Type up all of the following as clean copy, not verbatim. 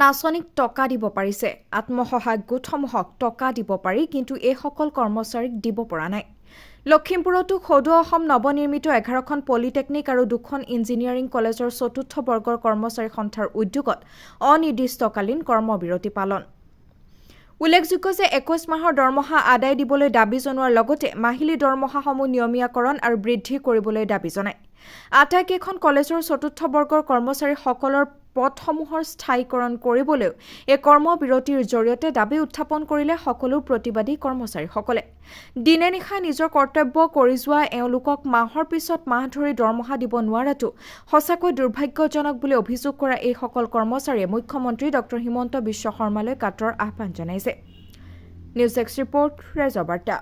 নাচনীক টকা দিব পাৰিছে আত্মসহায়ক গোটসমূহক টকা দিব পাৰি কিন্তু এইসকল কৰ্মচাৰীক দিব পৰা নাই লখিমপুৰতো সদৌ অসম নৱনিৰ্মিত 11খন পলিটেকনিক আৰু 2খন ইঞ্জিনিয়াৰিং কলেজৰ চতুৰ্থ বৰ্গৰ কৰ্মচাৰী সন্থাৰ উদ্যোগত অনিৰ্দিষ্টকালীন কৰ্মবিৰতি পালন উল্লেখযোগ্য যে 21 মাহৰ দৰমহা আদায় দিবলৈ দাবী জনোৱাৰ লগতে মাহিলী দৰমহাসমূহ নিয়মীয়াকৰণ আৰু বৃদ্ধি কৰিবলৈ দাবী জনায় আটাইকেইখন কলেজৰ চতুৰ্থ বৰ্গৰ কৰ্মচাৰীসকলৰ পদসমূহৰ স্থায়ীকৰণ কৰিবলৈও এই কৰ্মবিৰতিৰ জৰিয়তে দাবী উত্থাপন কৰিলে সকলো প্ৰতিবাদী কৰ্মচাৰীসকলে দিনে নিশা নিজৰ কৰ্তব্য কৰি যোৱা এওঁলোকক মাহৰ পিছত মাহ ধৰি দৰমহা দিব নোৱাৰাটো সঁচাকৈ দুৰ্ভাগ্যজনক বুলি অভিযোগ কৰা এইসকল কৰ্মচাৰীয়ে মুখ্যমন্ত্ৰী ডক্টৰ হিমন্ত বিশ্ব শৰ্মালৈ কাটৰ আহ্বান জনাইছে নিউজ এক্স ৰিপৰ্ট ৰেজবাৰ্তা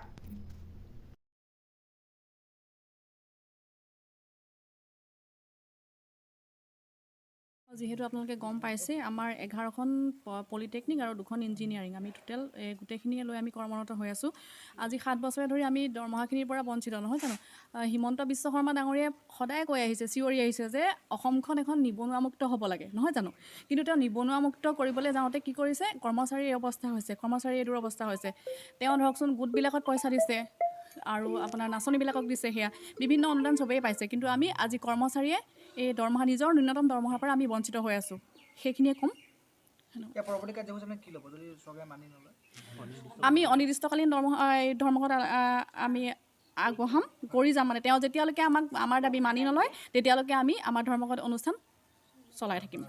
যেহেতু আপোনালোকে গম পাইছে আমাৰ 11খন পলিটেকনিক আৰু 2খন ইঞ্জিনিয়াৰিং আমি টোটেল গোটেইখিনিয়ে লৈ আমি কৰ্মৰত হৈ আছোঁ আজি 7 বছৰে ধৰি আমি দৰমহাখিনিৰ পৰা বঞ্চিত নহয় জানো হিমন্ত বিশ্ব শৰ্মা ডাঙৰীয়াই সদায় কৈ আহিছে চিঞৰি আহিছে যে অসমখন এখন নিবনুৱামুক্ত হ'ব লাগে নহয় জানো কিন্তু তেওঁ নিবনুৱামুক্ত কৰিবলৈ যাওঁতে কি কৰিছে কৰ্মচাৰীৰ এই অৱস্থা হৈছে কৰ্মচাৰীৰ এইটোৰ অৱস্থা হৈছে তেওঁ ধৰকচোন গোটবিলাকত পইচা দিছে আৰু আপোনাৰ নাচনীবিলাকক দিছে সেয়া বিভিন্ন অনুদান চবেই পাইছে কিন্তু আমি আজি কৰ্মচাৰীয়ে এই দৰমহা নিজৰ ন্যূনতম দৰমহাৰ পৰা আমি বঞ্চিত হৈ আছোঁ সেইখিনিয়ে ক'ম আমি অনিৰ্দিষ্টকালীন ধৰ্মঘট আমি আগবঢ়াম কৰি যাম মানে তেওঁ যেতিয়ালৈকে আমাৰ দাবী মানি নলয় তেতিয়ালৈকে আমি আমাৰ ধৰ্মঘট অনুষ্ঠান চলাই থাকিম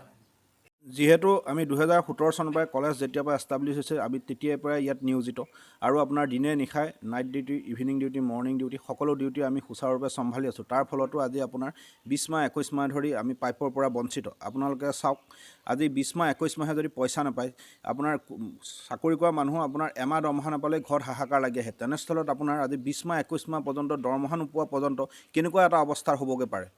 যিহেতু আমি 2017 চনৰ পৰা কলেজ যেতিয়াৰ পৰা এষ্টাব্লিছ হৈছে আমি তেতিয়াৰ পৰাই ইয়াত নিয়োজিত আৰু আপোনাৰ দিনে নিশাই night duty evening duty morning duty সকলো ডিউটি আমি সুচাৰুৰূপে চম্ভালি আছোঁ তাৰ ফলতো আজি আপোনাৰ 20 মাহ 21 মাহ ধৰি আমি পাইপৰ পৰা বঞ্চিত আপোনালোকে চাওক আজি 20 মাহ 21 মাহে যদি পইচা নাপায় আপোনাৰ চাকৰি কৰা মানুহ আপোনাৰ এমাহ দৰমহা নাপালে ঘৰত হাহাকাৰ লাগি আহে তেনেস্থলত আপোনাৰ আজি 20 মাহ 21 মাহ পৰ্যন্ত দৰমহা নোপোৱা পৰ্যন্ত কেনেকুৱা এটা অৱস্থাৰ হ'বগৈ পাৰে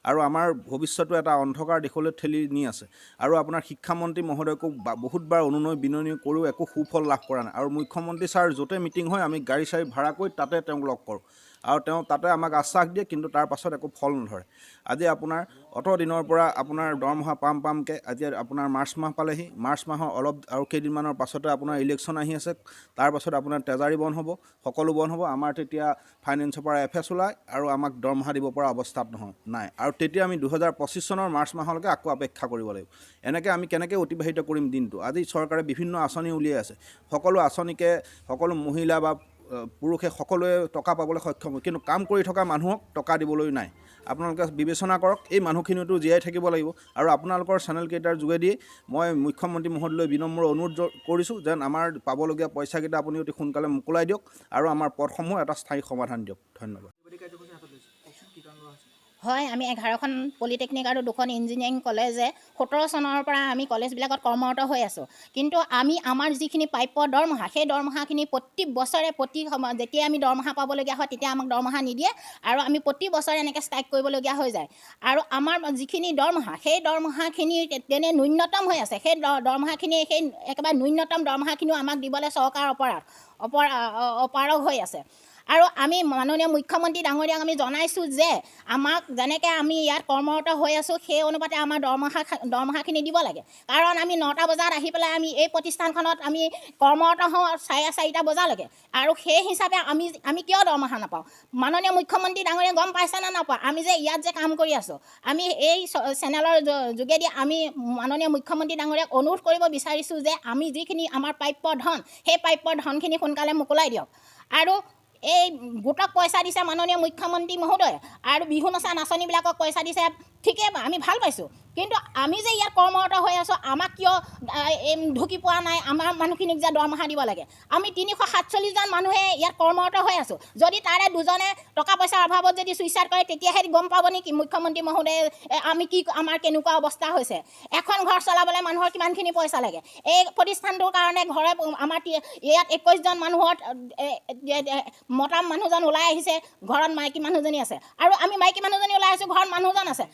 আৰু আমাৰ ভৱিষ্যতো এটা অন্ধকাৰ দিশলৈ ঠেলি নি আছে আৰু আপোনাৰ শিক্ষামন্ত্ৰী মহোদয়কো বহুতবাৰ অনুনয় বিনয় কৰিও একো সুফল লাভ কৰা নাই আৰু মুখ্যমন্ত্ৰী ছাৰ য'তে মিটিং হয় আমি গাড়ী চাড়ী ভাড়া কৰি তাতে তেওঁক লগ কৰোঁ আৰু তেওঁ তাতে আমাক আশ্বাস দিয়ে কিন্তু তাৰ পাছত একো ফল নধৰে আজি আপোনাৰ অত দিনৰ পৰা আপোনাৰ দৰমহা পামকৈ আজি আপোনাৰ মাৰ্চ মাহ পালেহি মাৰ্চ মাহৰ অলপ আৰু কেইদিনমানৰ পাছতে আপোনাৰ ইলেকশ্যন আহি আছে তাৰ পাছত আপোনাৰ ট্ৰেজাৰী বন্ধ হ'ব সকলো বন্ধ হ'ব আমাৰ তেতিয়া ফাইনেন্সৰ পৰা FS ওলায় আৰু আমাক দৰমহা দিব পৰা অৱস্থাত নাই আৰু তেতিয়া আমি 2025 চনৰ মাৰ্চ মাহলৈকে আকৌ অপেক্ষা কৰিব লাগিব এনেকৈ আমি কেনেকৈ অতিবাহিত কৰিম দিনটো আজি চৰকাৰে বিভিন্ন আঁচনি উলিয়াই আছে সকলো আঁচনিকে সকলো মহিলা বা পুৰুষে সকলোৱে টকা পাবলৈ সক্ষম হয় কিন্তু কাম কৰি থকা মানুহক টকা দিবলৈ নাই আপোনালোকে বিবেচনা কৰক এই মানুহখিনিতো জীয়াই থাকিব লাগিব আৰু আপোনালোকৰ চেনেলকেইটাৰ যোগেদি মই মুখ্যমন্ত্ৰী মহোদয়লৈ বিনম্ৰ অনুৰোধ কৰিছোঁ যেন আমাৰ পাবলগীয়া পইচাকেইটা আপুনি অতি সোনকালে মোকলাই দিয়ক আৰু আমাৰ পদসমূহ এটা স্থায়ী সমাধান দিয়ক ধন্যবাদ হয় আমি 11খন পলিটেকনিক আৰু 2খন ইঞ্জিনিয়াৰিং কলেজে 17 চনৰ পৰা আমি কলেজবিলাকত কৰ্মৰত হৈ আছোঁ কিন্তু আমি আমাৰ যিখিনি প্ৰাপ্য দৰমহা সেই দৰমহাখিনি প্ৰতি বছৰে যেতিয়া আমি দৰমহা পাবলগীয়া হয় তেতিয়া আমাক দৰমহা নিদিয়ে আৰু আমি প্ৰতি বছৰে এনেকৈ ষ্ট্ৰাইক কৰিবলগীয়া হৈ যায় আৰু আমাৰ যিখিনি দৰমহা সেই দৰমহাখিনি তেনে ন্যূনতম হৈ আছে সেই দৰমহাখিনি সেই একেবাৰে ন্যূনতম দৰমহাখিনিও আমাক দিবলৈ চৰকাৰ অপাৰগ হৈ আছে আৰু আমি মাননীয় মুখ্যমন্ত্ৰী ডাঙৰীয়াক আমি জনাইছোঁ যে আমাক যেনেকৈ আমি ইয়াত কৰ্মৰত হৈ আছোঁ সেই অনুপাতে আমাৰ দৰমহাখিনি দিব লাগে কাৰণ আমি 9টা বজাত আহি পেলাই আমি এই প্ৰতিষ্ঠানখনত আমি কৰ্মৰত হওঁ 4:30 বজালৈকে আৰু সেই হিচাপে আমি কিয় দৰমহা নাপাওঁ মাননীয় মুখ্যমন্ত্ৰী ডাঙৰীয়াই গম পাইছে নে নাপায় আমি যে ইয়াত যে কাম কৰি আছোঁ আমি এই চেনেলৰ যোগেদি আমি মাননীয় মুখ্যমন্ত্ৰী ডাঙৰীয়াক অনুৰোধ কৰিব বিচাৰিছোঁ যে আমি যিখিনি আমাৰ প্ৰাপ্য ধন সেই প্ৰাপ্য ধনখিনি সোনকালে মোকলাই দিয়ক আৰু এই গোটক পইচা দিছে মাননীয় মুখ্যমন্ত্ৰী মহোদয় আৰু বিহু নচা নাচনীবিলাকক পইচা দিছে ঠিকেই আমি ভাল পাইছোঁ কিন্তু আমি যে ইয়াত কৰ্মৰত হৈ আছোঁ আমাক কিয় ঢুকি পোৱা নাই আমাৰ মানুহখিনিক যে দৰমহা দিব লাগে আমি 347জন মানুহে ইয়াত কৰ্মৰত হৈ আছোঁ যদি তাৰে দুজনে টকা পইচাৰ অভাৱত যদি চুইচাইড কৰে তেতিয়াহে গম পাব নেকি মুখ্যমন্ত্ৰী মহোদয়ে আমাৰ কেনেকুৱা অৱস্থা হৈছে এখন ঘৰ চলাবলৈ মানুহৰ কিমানখিনি পইচা লাগে এই প্ৰতিষ্ঠানটোৰ কাৰণে ঘৰে আমাৰ ইয়াত 21জন মানুহৰ মতা মানুহজন ওলাই আহিছে ঘৰত মাইকী মানুহজনী আছে আৰু আমি মাইকী মানুহজনী ওলাই আহিছোঁ ঘৰত মানুহজন আছে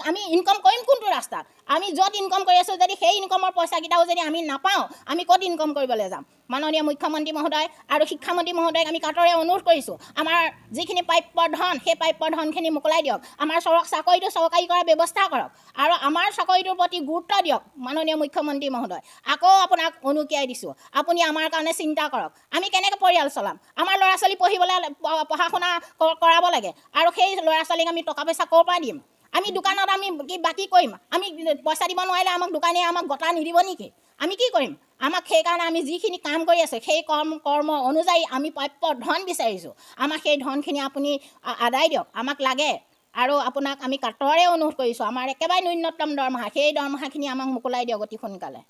আমি ইনকাম কৰিম কোনটো ৰাস্তাত? আমি য'ত ইনকাম কৰি আছোঁ যদি সেই ইনকামৰ পইচাকেইটাও যদি আমি নাপাওঁ, আমি ক'ত ইনকাম কৰিবলৈ যাম? মাননীয় মুখ্যমন্ত্ৰী মহোদয় আৰু শিক্ষামন্ত্ৰী মহোদয়ক আমি কাটৰে অনুৰোধ কৰিছোঁ, আমাৰ যিখিনি প্ৰাপ্য ধন সেই প্ৰাপ্য ধনখিনি মোকলাই দিয়ক। আমাৰ চাকৰিটো চৰকাৰী কৰাৰ ব্যৱস্থা কৰক আৰু আমাৰ চাকৰিটোৰ প্ৰতি গুৰুত্ব দিয়ক মাননীয় মুখ্যমন্ত্ৰী মহোদয়। আকৌ আপোনাক অনুকিয়াই দিছোঁ, আপুনি আমাৰ কাৰণে চিন্তা কৰক। আমি কেনেকৈ পৰিয়াল চলাম? আমাৰ ল'ৰা ছোৱালী পঢ়া শুনা কৰাব লাগে আৰু সেই ল'ৰা ছোৱালীক আমি টকা পইচা ক'ৰ পৰা দিম? আমি দোকানত আমি কি বাকী কৰিম? আমি পইচা দিব নোৱাৰিলে আমাক দোকানীয়ে আমাক গতা নিদিব নেকি? আমি কি কৰিম? আমাক সেইকাৰণে আমি যিখিনি কাম কৰি আছোঁ সেই কৰ্ম অনুযায়ী আমি প্ৰাপ্য ধন বিচাৰিছোঁ। আমাক সেই ধনখিনি আপুনি আদায় দিয়ক, আমাক লাগে। আৰু আপোনাক আমি কাটৰে অনুৰোধ কৰিছোঁ, আমাৰ একেবাৰে ন্যূনতম দৰমহা, সেই দৰমহাখিনি আমাক মোকলাই দিয়ক অতি সোনকালে।